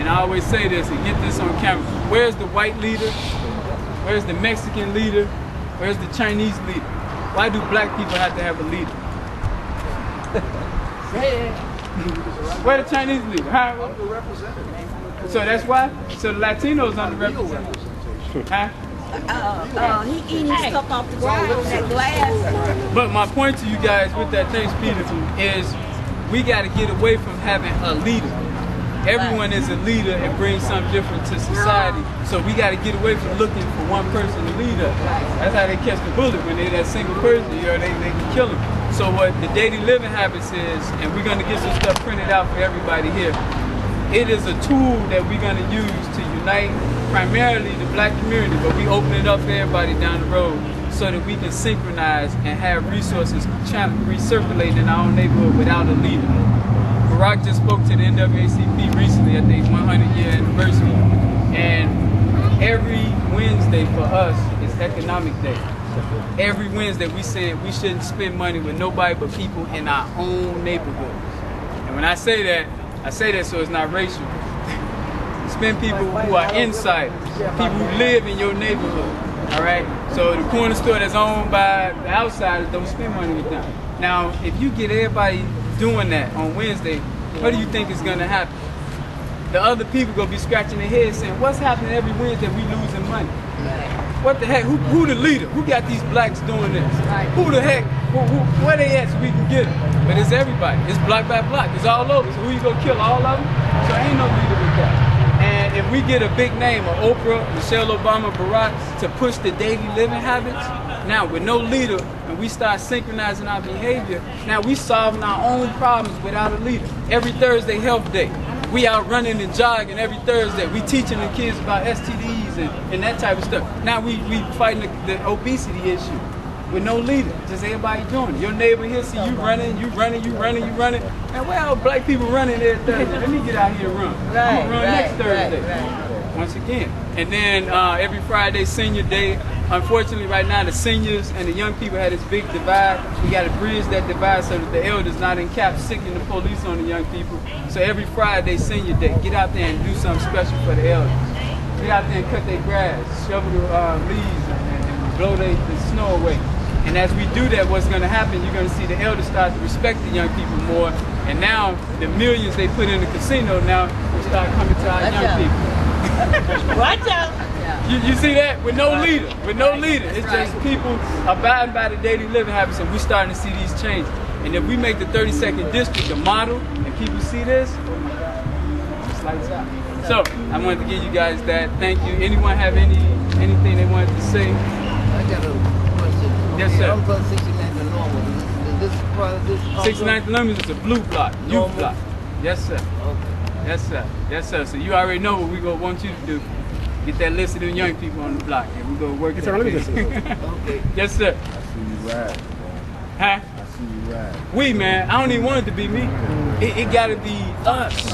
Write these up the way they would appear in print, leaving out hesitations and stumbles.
and I always say this and get this on camera. Where's the white leader? Where's the Mexican leader? Where's the Chinese leader? Why do black people have to have a leader? Where the Chinese leader? Huh? So that's why? So the Latinos underrepresented. Huh? He eating stuff off the ground with that glass. But my point to you guys with that, thanks Peter, is we got to get away from having a leader. Everyone is a leader and brings something different to society. So we got to get away from looking for one person to lead us. That's how they catch the bullet. When they're that single person, you know, they can kill them. So what the daily living habits is, and we're going to get some stuff printed out for everybody here. It is a tool that we're going to use to unite primarily the black community, but we open it up for everybody down the road so that we can synchronize and have resources recirculating in our own neighborhood without a leader. Barack just spoke to the NAACP recently at the 100-year anniversary, and every Wednesday for us is economic day. Every Wednesday we said we shouldn't spend money with nobody but people in our own neighborhoods. And when I say that so it's not racial. Spend people who are insiders, people who live in your neighborhood, all right? So the corner store that's owned by the outsiders, don't spend money with them. Now, if you get everybody doing that on Wednesday, what do you think is gonna happen? The other people gonna be scratching their heads saying, what's happening every Wednesday we losing money? What the heck, who the leader? Who got these blacks doing this? Who the heck, where they at so we can get them? But it's everybody, it's block by block, it's all over. So who you gonna kill, all of them? So ain't no leader with that. And if we get a big name of Oprah, Michelle Obama, Barack to push the daily living habits, now with no leader, and we start synchronizing our behavior, now we solving our own problems without a leader. Every Thursday, health day. We out running and jogging every Thursday. We teaching the kids about STDs and that type of stuff. Now we fighting the obesity issue with no leader. Just everybody doing it. Your neighbor here see you running. And well, black people running every Thursday. Let me get out here and run. I'm gonna run next Thursday. Once again. And then every Friday, senior day. Unfortunately, right now, the seniors and the young people had this big divide. We got to bridge that divide so that the elders not in cap sicking the police on the young people. So every Friday, senior day, get out there and do something special for the elders. Get out there and cut their grass, shovel the leaves, and blow the snow away. And as we do that, what's going to happen, you're going to see the elders start to respect the young people more. And now, the millions they put in the casino now will start coming to our young people. Watch out. You see that? With no leader. It's just people abiding by the daily living habits, and we're starting to see these changes. And if we make the 32nd district a model, and people see this, oh my God, it's lights out. So, I wanted to give you guys that. Thank you. Anyone have anything they wanted to say? I got a question. Yes, sir. I'm from 69th and Normal. Is this part of this? 69th and Normal is a blue block, youth block. Yes, sir. Okay. Yes, sir. Yes, sir. So you already know what we're going to want you to do. Get that list of them young people on the block, and we're going to work it out. Okay. Yes, sir. I see you ride, man. Huh? I see you ride. We, man. I don't even want it to be me. It got to be us.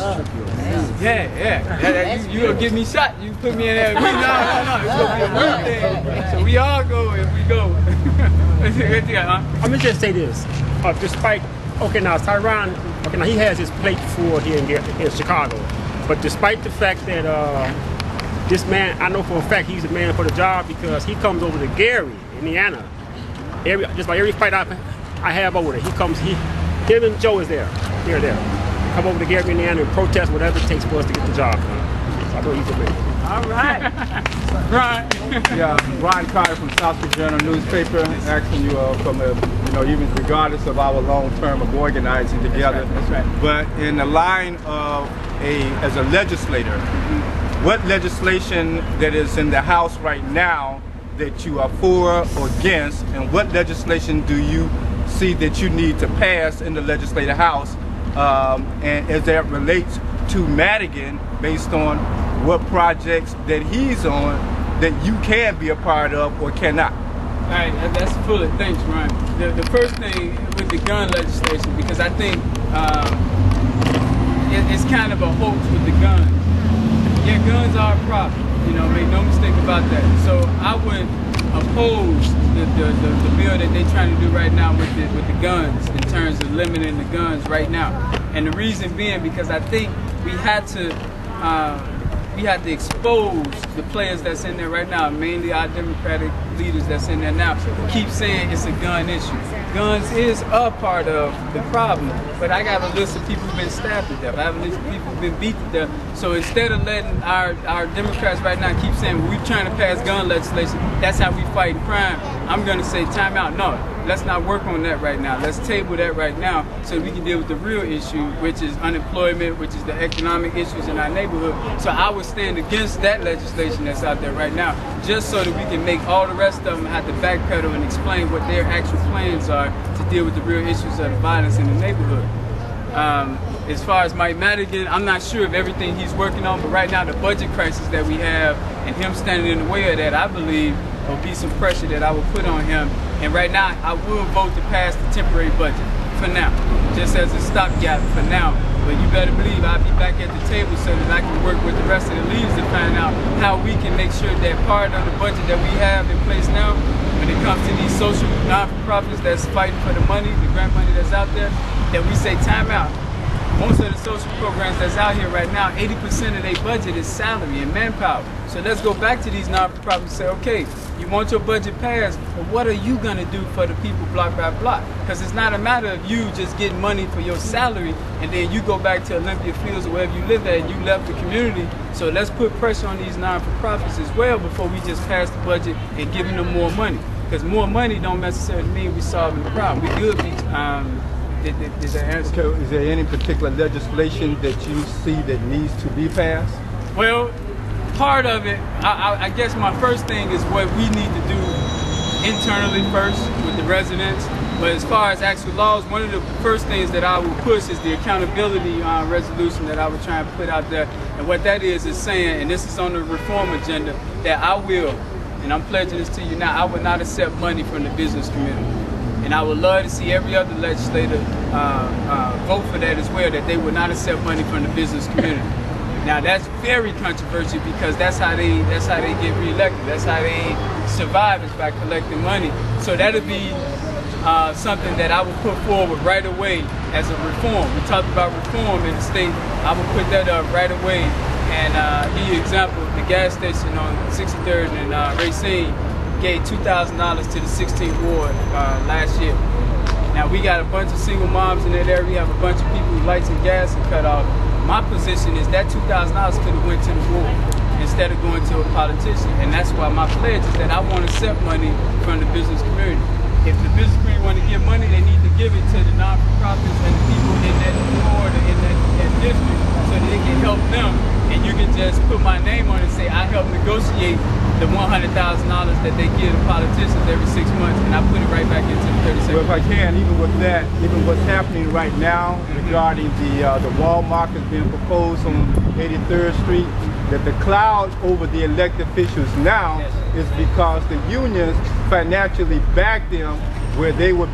Yeah. You going to get me shot. You put me in there. No. It's going to be a work thing. So we all go if we go. Let me just say this. Despite, now Syron, now he has his plate full here in Chicago. But despite the fact that this man, I know for a fact he's the man for the job because he comes over to Gary, Indiana. Just like every fight I have over there, him and Joe is there. They're there. Come over to Gary, Indiana and protest whatever it takes for us to get the job done. So I know he's the man. All right. Right. Yeah, Ron Carter from South Street Journal newspaper, asking you from even regardless of our long term of organizing together. That's right. But in the line of as a legislator, what legislation that is in the House right now that you are for or against, and what legislation do you see that you need to pass in the legislative House, and as that relates to Madigan, based on what projects that he's on that you can be a part of or cannot? All right, that's full of thanks, Ryan. The first thing with the gun legislation, because I think it's kind of a hoax with the guns. Yeah, guns are a problem. Make no mistake about that. So I would oppose the bill that they're trying to do right now with the guns in terms of limiting the guns right now. And the reason being because I think we had to we have to expose the players that's in there right now, mainly our Democratic leaders that's in there now, who keep saying it's a gun issue. Guns is a part of the problem, but I got a list of people who've been stabbed to death. I have a list of people who've been beat to death. So instead of letting our Democrats right now keep saying, well, we're trying to pass gun legislation, that's how we fight crime, I'm going to say time out. No, let's not work on that right now. Let's table that right now so we can deal with the real issue, which is unemployment, which is the economic issues in our neighborhood. So I would stand against that legislation that's out there right now, just so that we can make all the rest of them have to backpedal and explain what their actual plans are to deal with the real issues of the violence in the neighborhood. As far as Mike Madigan, I'm not sure of everything he's working on, but right now the budget crisis that we have and him standing in the way of that, I believe will be some pressure that I will put on him. And right now, I will vote to pass the temporary budget for now, just as a stopgap for now. But you better believe I'll be back at the table so that I can work with the rest of the leaders to find out how we can make sure that part of the budget that we have in place now, when it comes to these social non-for-profits that's fighting for the money, the grant money that's out there, that we say time out. Most of the social programs that's out here right now, 80% of their budget is salary and manpower. So let's go back to these non-for-profits and say, okay, you want your budget passed, but what are you going to do for the people block by block? Because it's not a matter of you just getting money for your salary and then you go back to Olympia Fields or wherever you live at and you left the community. So let's put pressure on these non-for-profits as well before we just pass the budget and giving them more money. Because more money don't necessarily mean we're solving the problem. We could be... Did that answer? Okay, is there any particular legislation that you see that needs to be passed? Well, part of it, I guess my first thing is what we need to do internally first with the residents. But as far as actual laws, one of the first things that I will push is the accountability resolution that I would try and put out there. And what that is saying, and this is on the reform agenda, that I will, and I'm pledging this to you now, I will not accept money from the business community. And I would love to see every other legislator vote for that as well, that they would not accept money from the business community. Now that's very controversial because that's how they get reelected. That's how they survive, is by collecting money. So that'll be something that I would put forward right away as a reform. We talked about reform in the state. I would put that up right away. And give you an example, the gas station on 63rd and Racine gave $2,000 to the 16th ward last year. Now we got a bunch of single moms in that area. We have a bunch of people whose lights and gas are cut off. My position is that $2,000 could have went to the ward instead of going to a politician. And that's why my pledge is that I want to accept money from the business community. If the business community want to give money, they need to give it to the non-for-profits and the people in that ward or in that district so that they can help them. And you can just put my name on it and say, I helped negotiate the $100,000 that they give to politicians every 6 months, and I put it right back into the 37. Well, if I can, even with that, even what's happening right now regarding the wall markers being proposed on 83rd Street, that the cloud over the elected officials now is because the unions financially backed them, where they were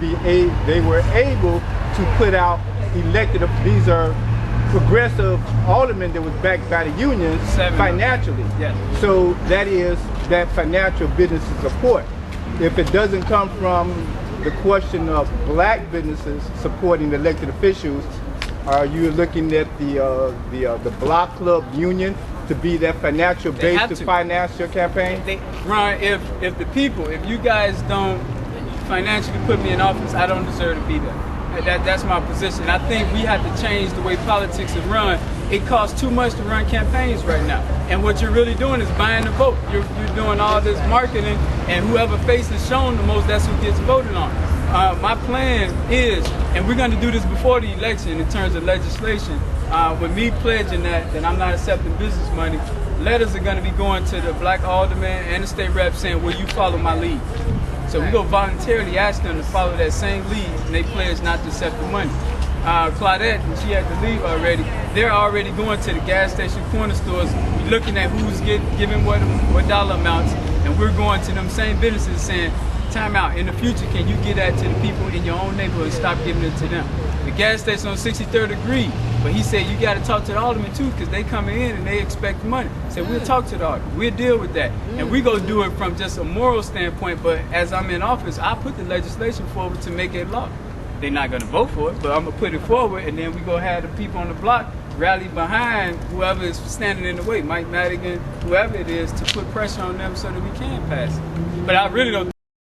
able to put out elected. These are progressive aldermen that was backed by the unions financially. Yes. So that is that financial business support. If it doesn't come from the question of black businesses supporting elected officials, are you looking at the block club union to be that financial base to finance your campaign? Ron, if the people, if you guys don't financially put me in office, I don't deserve to be there. That's my position. I think we have to change the way politics is run. It costs too much to run campaigns right now. And what you're really doing is buying the vote. You're doing all this marketing, and whoever face is shown the most, that's who gets voted on. My plan is, and we're going to do this before the election in terms of legislation, with me pledging that I'm not accepting business money, letters are going to be going to the black alderman and the state rep saying, will you follow my lead? So we go voluntarily ask them to follow that same lead, and they pledge not to accept the money. Claudette, and she had to leave already, they're already going to the gas station corner stores, looking at who's giving what dollar amounts, and we're going to them same businesses saying, time out, in the future, can you get that to the people in your own neighborhood and stop giving it to them? The gas station on 63rd agreed, but he said, you got to talk to the alderman too, because they coming in and they expect money. So we'll talk to the alderman, we'll deal with that. And we go do it from just a moral standpoint, but as I'm in office, I put the legislation forward to make it law. They're not going to vote for it, but I'm going to put it forward, and then we go have the people on the block rally behind whoever is standing in the way, Mike Madigan, whoever it is, to put pressure on them so that we can pass it. But I really don't